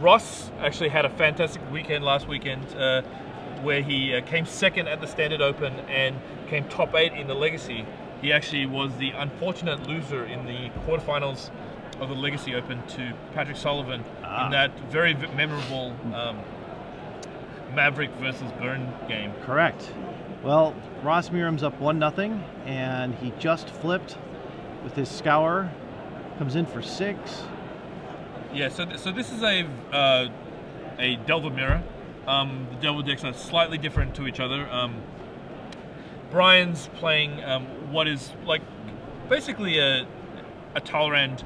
Ross actually had a fantastic weekend last weekend where he came second at the Standard Open and came top 8 in the Legacy. He actually was the unfortunate loser in the quarterfinals of the Legacy Open to Patrick Sullivan in that very memorable Maverick versus Byrne game. Correct. Well, Ross Merriam's up 1-0, and he just flipped with his scour. Comes in for 6. Yeah, so this is a Delver mirror. The Delver decks are slightly different to each other. Brian's playing what is like basically a Talrand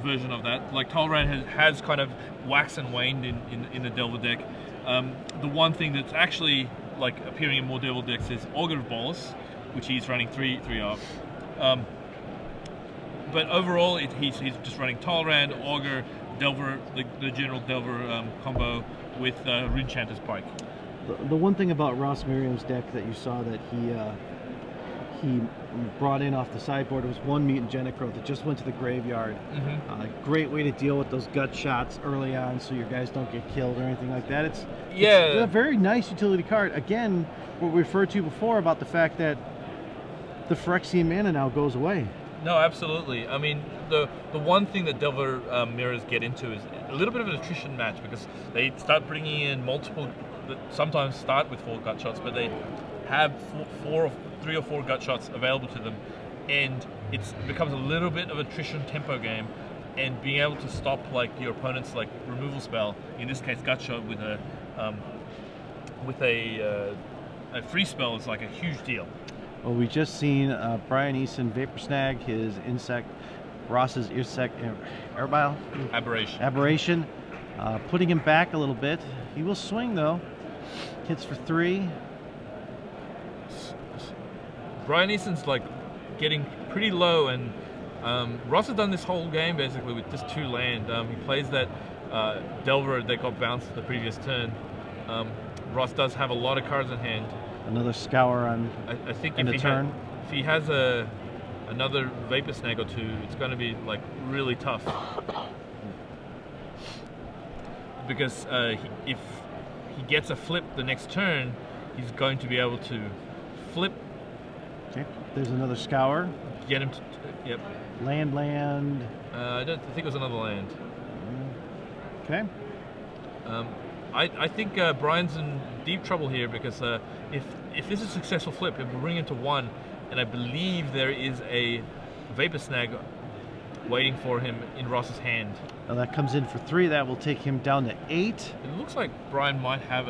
version of that. Like Talrand has kind of waxed and waned in the Delver deck. The one thing that's actually like appearing in more Delver decks is Augur of Bolus, which he's running 3 of. But overall, he's just running Talrand, Augur, Delver, the general Delver combo with Runechanter's Pike. The one thing about Ross Merriam's deck that you saw that he brought in off the sideboard was one Mutant Genicrow that just went to the graveyard. Great way to deal with those gut shots early on so your guys don't get killed or anything like that. It's a very nice utility card. Again, what we referred to before about the fact that the Phyrexian mana now goes away. No, absolutely. I mean, the one thing that Delver mirrors get into is a little bit of an attrition match because they start bringing in multiple, that sometimes start with 4 gut shots, but they have 3 or 4 gut shots available to them, and it becomes a little bit of attrition tempo game, and being able to stop like your opponent's like removal spell, in this case gut shot with a free spell is like a huge deal. Well, we just seen Brian Eason Vapor Snag his insect, Ross's Aberration, putting him back a little bit. He will swing though. Hits for 3. Brian Eason's like getting pretty low, and Ross has done this whole game basically with just 2 land. He plays that Delver that got bounced the previous turn. Ross does have a lot of cards in hand. Another scour on I think if he has another Vapor Snag or 2, it's going to be like really tough. Because if he gets a flip the next turn, he's going to be able to flip. Okay, there's another scour. Get him to, yep. Land. I think it was another land. Okay. I think Brian's in deep trouble here because if this is a successful flip, it will bring him to 1, and I believe there is a Vapor Snag waiting for him in Ross's hand. Now that comes in for 3. That will take him down to 8. It looks like Brian might have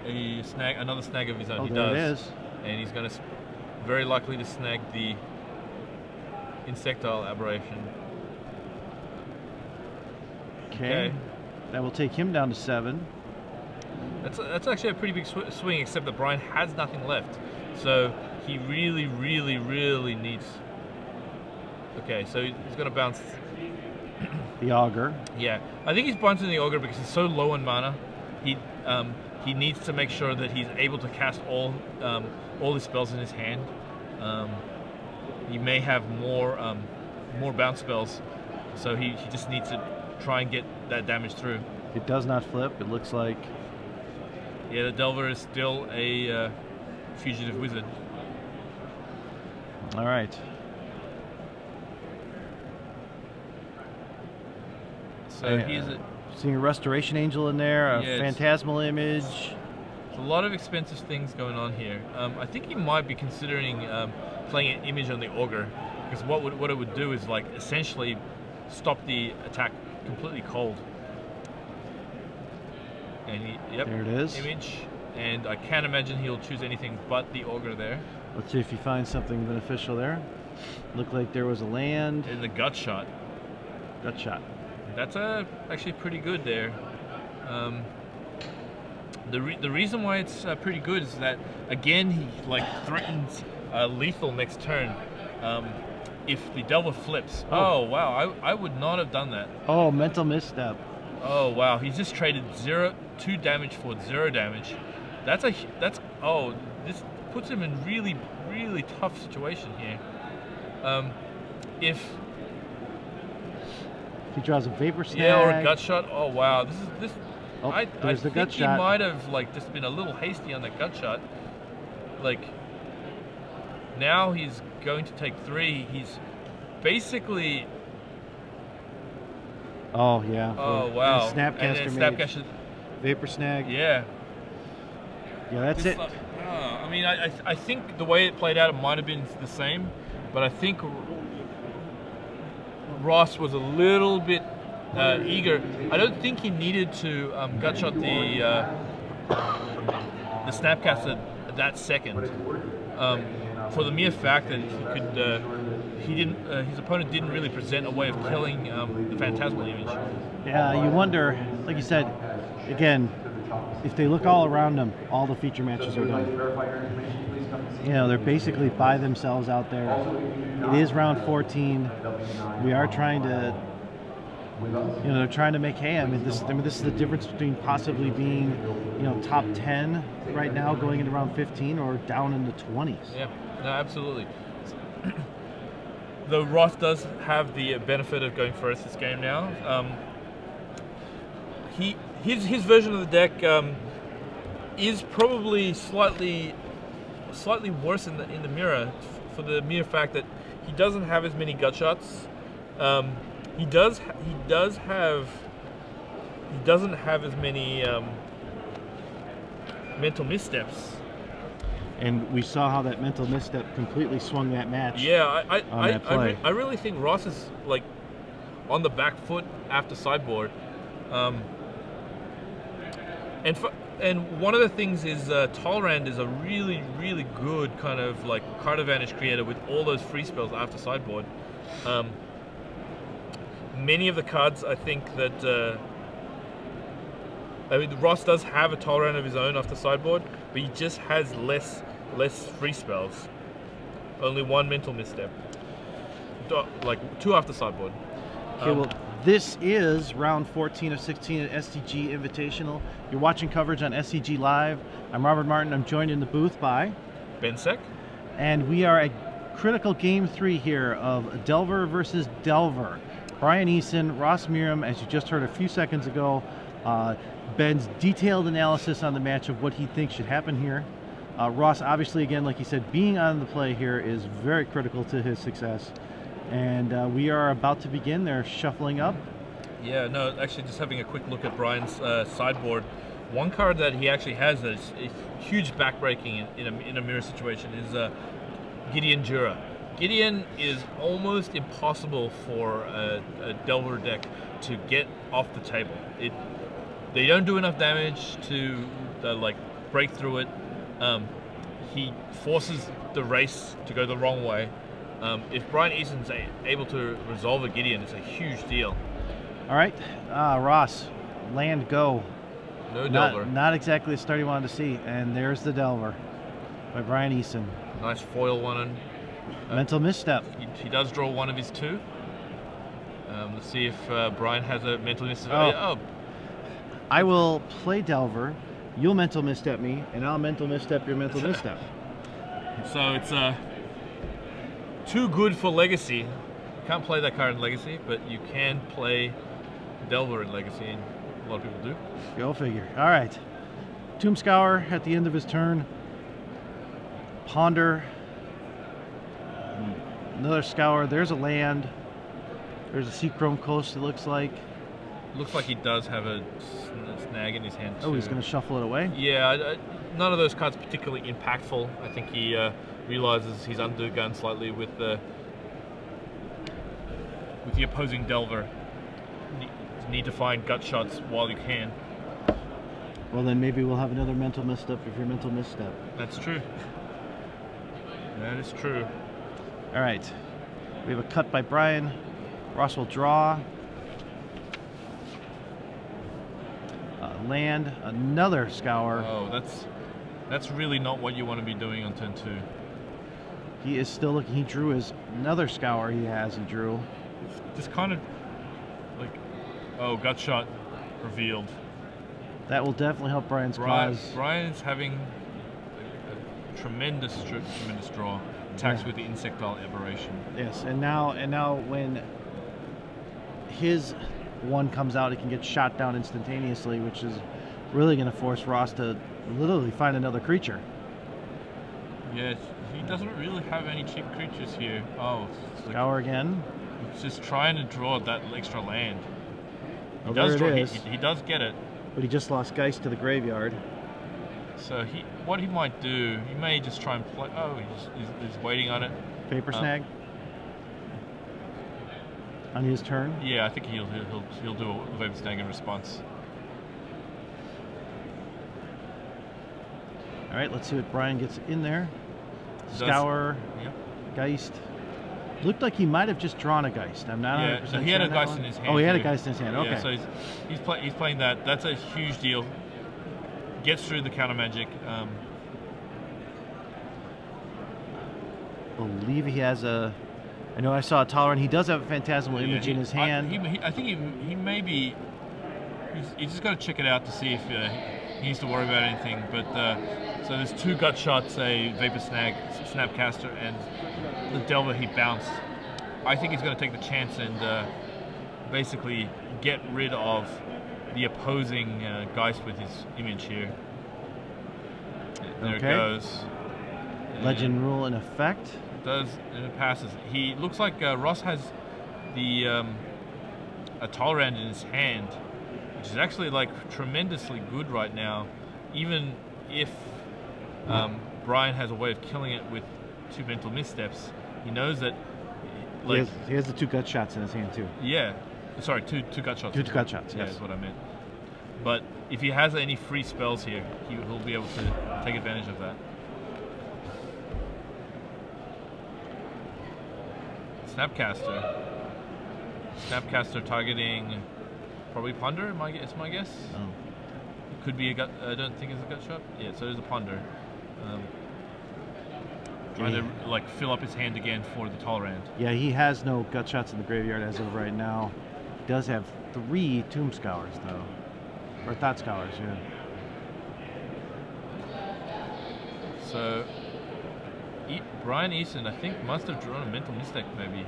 another snag of his own. Oh, he there does. it is. And he's going to very likely to snag the Insectile Aberration. Okay. That will take him down to 7. That's actually a pretty big swing, except that Brian has nothing left. So he really, really, really needs... Okay, so he's going to bounce... the Augur. Yeah, I think he's bouncing the Augur because he's so low in mana. He needs to make sure that he's able to cast all his spells in his hand. He may have more bounce spells, so he just needs to try and get that damage through. It does not flip. It looks like... Yeah, the Delver is still a fugitive wizard. All right. So he's seeing a Restoration Angel in there, a Phantasmal Image. There's a lot of expensive things going on here. I think he might be considering playing an image on the Augur, because what it would do is like essentially stop the attack completely cold. And there it is. Image, and I can't imagine he'll choose anything but the Augur there. Let's see if he finds something beneficial there. Looked like there was a land. And the gut shot. Gut shot. That's actually pretty good there. The reason why it's pretty good is that again he like threatens lethal next turn. If the Delver flips. Oh wow, I would not have done that. Oh, mental misstep. Oh wow, he's just traded 2 damage for 0 damage. This puts him in really tough situation here. If If he draws a vapor snag. Yeah, or a gut shot. Oh wow, this. Oh, I there's the think gut he shot. might have like just been a little hasty on that gut shot. Like now he's going to take 3. He's basically. Oh yeah. Oh wow. Snapcaster Snapcaster. Vapor snag. Yeah. Yeah, that's it. I mean, I think the way it played out, it might have been the same, but I think Ross was a little bit eager. I don't think he needed to gut shot the Snapcaster that second, for the mere fact that his opponent didn't really present a way of killing the Phantasmal image. Yeah, you wonder, like you said, again, if they look all around them, all the feature matches are done. You know, they're basically by themselves out there. It is round 14. We are trying to, you know, they're trying to make hay. I mean, this is the difference between possibly being, you know, top 10 right now going into round 15 or down in the 20s. Yeah, no, absolutely. Though Ross does have the benefit of going first this game now. His version of the deck is probably slightly worse in the mirror for the mere fact that he doesn't have as many gut shots. He doesn't have as many mental missteps. And we saw how that mental misstep completely swung that match. Yeah, I really think Ross is like on the back foot after sideboard. And one of the things is Tolrand is a really, really good kind of like card advantage creator with all those free spells after sideboard. Many of the cards, I think that I mean, Ross does have a Tolrand of his own after sideboard, but he just has less free spells. Only 1 mental misstep, like 2 after sideboard. Okay, well, this is round 14 of 16 at SCG Invitational. You're watching coverage on SCG Live. I'm Robert Martin. I'm joined in the booth by Ben Sec. And we are at critical game 3 here of Delver versus Delver. Brian Eason, Ross Merriam, as you just heard a few seconds ago. Ben's detailed analysis on the match of what he thinks should happen here. Ross, obviously, again, like he said, being on the play here is very critical to his success. And we are about to begin. They're shuffling up. Yeah, no, actually, just having a quick look at Brian's sideboard. One card that he actually has that is a huge backbreaking in a mirror situation is Gideon Jura. Gideon is almost impossible for a Delver deck to get off the table. They don't do enough damage to like break through it. He forces the race to go the wrong way. If Brian Eason's able to resolve a Gideon, it's a huge deal. All right, Ross, land go. No Delver. Not exactly the start he wanted to see. And there's the Delver by Brian Eason. Nice foil one. Mental misstep. He does draw one of his 2. Let's see if Brian has a mental misstep. Oh. I will play Delver. You'll mental misstep me, and I'll mental misstep your mental misstep. So it's too good for Legacy. You can't play that card in Legacy, but you can play Delver in Legacy, and a lot of people do. Go figure. All right. Tomb Scour at the end of his turn. Ponder. Another Scour. There's a land. There's a Seachrome Coast, it looks like. Looks like he does have a snag in his hand too. Oh, he's going to shuffle it away? Yeah, none of those cards particularly impactful. I think he realizes he's undergunned slightly with the opposing Delver. Need to find gut shots while you can. Well, then maybe we'll have another mental misstep if your mental misstep. That's true. That is true. All right. We have a cut by Brian. Ross will draw. Land, another Scour. Oh, that's really not what you want to be doing on turn 2. He is still looking. He drew another Scour. He drew. Just kind of like, oh, gut shot revealed. That will definitely help Brian's cause. Brian's having a tremendous draw. Attacks with the Insectile Aberration. Yes, and now when his one comes out, he can get shot down instantaneously, which is really going to force Ross to literally find another creature. Yes, he doesn't really have any cheap creatures here. Oh, Scour again. He's just trying to draw that extra land. He does draw, it is. He does get it. But he just lost Geist to the graveyard. So what he might do, he may just try and play. Oh, he's waiting on it. Vapor Snag. On his turn. Yeah, I think he'll do a Vapor Snag in response. All right, let's see what Brian gets in there. Scour. Yep. Geist. Looked like he might have just drawn a Geist. I'm not 100% so he had a Geist in his hand. Oh, he had a too. Geist in his hand. Okay. Yeah, so he's playing that. That's a huge deal. Gets through the counter magic. Believe he has a. I know I saw a Tolerant. He does have a Phantasmal Image in his hand. I think he may be. He's just got to check it out to see if he needs to worry about anything. But so there's 2 gut shots, a Vapor Snag, Snapcaster, and the Delver he bounced. I think he's going to take the chance and basically get rid of the opposing Geist with his image here. There it goes. Legend rule in effect. It passes. He looks like Ross has the a Tolerant in his hand, which is actually like tremendously good right now. Even if Brian has a way of killing it with 2 mental missteps, he knows that. Like, he has the 2 gut shots in his hand too. Yeah, sorry, two gut shots. 2 gut shots. Yeah, Yes, that's what I meant. But if he has any free spells here, he'll be able to take advantage of that. Snapcaster targeting probably Ponder. It's my guess. Oh. It could be a gut. I don't think it's a gut shot. Yeah, so there's a Ponder. Trying to like fill up his hand again for the Tolerant. Yeah, he has no gut shots in the graveyard as of right now. He does have 3 Tomb Scours though, or Thought Scours. Yeah. So Brian Eason, I think, must have drawn a mental mistake maybe.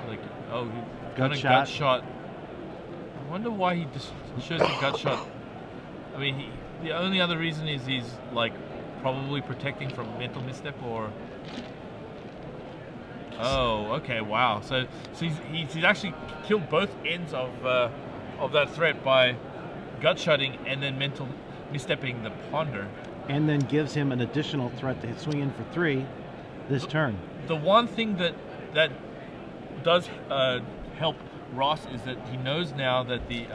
Like, oh, he got a gut shot. I wonder why he just shows the gut shot. I mean, the only other reason is he's like probably protecting from mental misstep, or oh, okay, wow. So he's actually killed both ends of that threat by gut shotting and then mental misstepping the Ponder, and then gives him an additional threat to swing in for 3 this turn. The one thing that does help Ross is that he knows now that the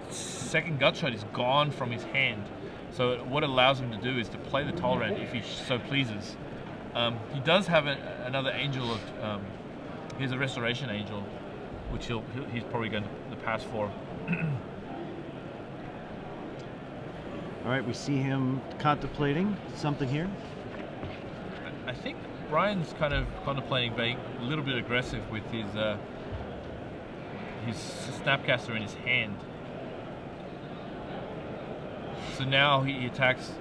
second gut shot is gone from his hand. So what it allows him to do is to play the Tolerant if he so pleases. He does have another angel of. Here's a Restoration Angel, which he's probably going to pass for. All right, we see him contemplating something here. I think Brian's kind of contemplating being a little bit aggressive with his Snapcaster in his hand. So now he attacks.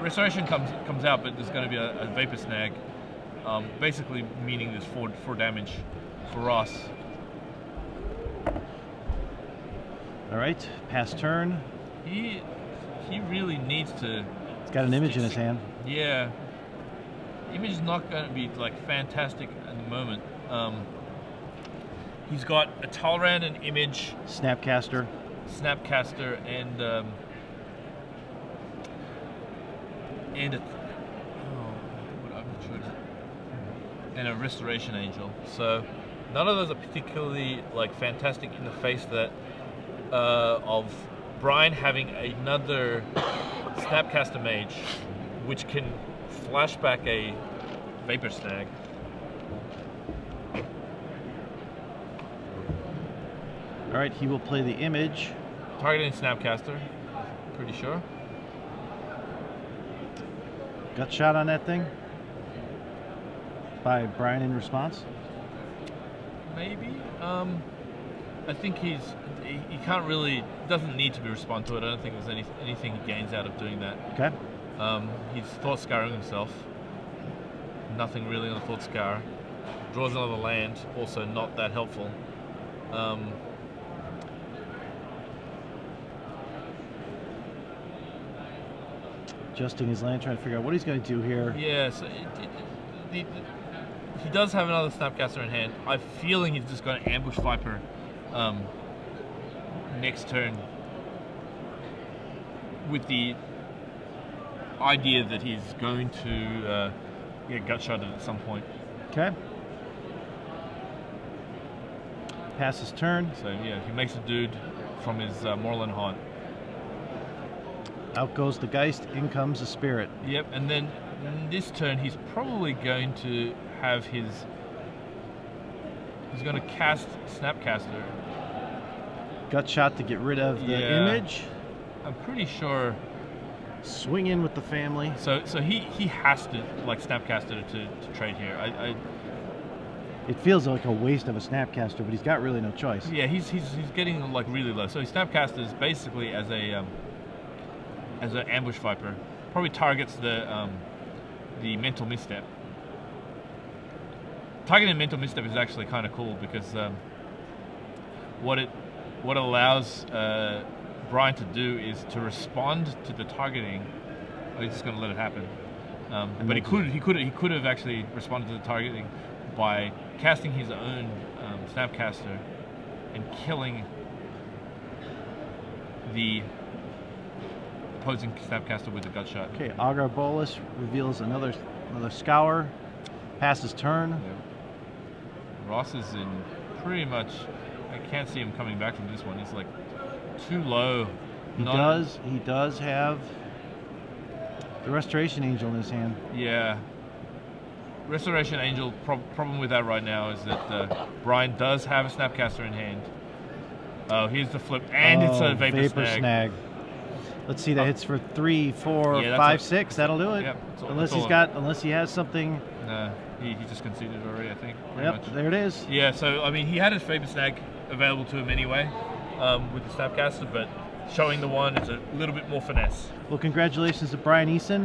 Restoration comes out, but there's going to be a Vapor Snag, basically meaning there's 4 damage for Ross. All right, pass turn. He really needs to. He's got an image in his hand. Yeah, image is not going to be like fantastic at the moment. He's got a Tolerant, an image, Snapcaster, and a Restoration Angel. So none of those are particularly like fantastic in the face that of Brian having another Snapcaster Mage, which can flashback a Vapor Snag. All right, he will play the image. Targeting Snapcaster, pretty sure. Gut shot on that thing by Brian in response. Maybe. I think he can't really, doesn't need to be respond to it. I don't think there's anything he gains out of doing that. Okay. He's thought scouring himself. Nothing really on the thought scour. Draws another land, also not that helpful. Adjusting his land, trying to figure out what he's going to do here. Yeah, so he does have another Snapcaster in hand. I'm feeling he's just going to ambush Viper next turn with the idea that he's going to get gut shotted at some point. Okay. Pass his turn. So yeah, he makes a dude from his Moorland haunt. Out goes the Geist, in comes the Spirit. Yep, and then this turn he's probably going to have his... He's going to cast Snapcaster. Gut shot to get rid of the image. I'm pretty sure. Swing in with the family. So he has to like Snapcaster to trade here. It feels like a waste of a Snapcaster, but he's got really no choice. Yeah, he's getting like really low. So he Snapcasters basically as an ambush Viper. Probably targets the mental misstep. Targeting mental misstep is actually kind of cool because what it allows Brian to do is to respond to the targeting. Oh, he's just going to let it happen. But he could have actually responded to the targeting by casting his own Snapcaster and killing the opposing Snapcaster with a gut shot. Okay, Augur Bolus reveals another scour. Passes turn. Yeah. Ross is in pretty much. I can't see him coming back from this one. He's like too low. He does have the Restoration Angel in his hand. Yeah. Restoration Angel. Problem with that right now is that Brian does have a Snapcaster in hand. Oh, here's the flip, and it's a Vapor Snag. Let's see, that hits for 3, 4, 5, 6. That'll do it. Yep, unless he has something. No, he just conceded already, I think. Yep, there it is. Yeah, so I mean, he had his Vapor Snag available to him anyway with the Snapcaster, but showing the one is a little bit more finesse. Well, congratulations to Brian Eason.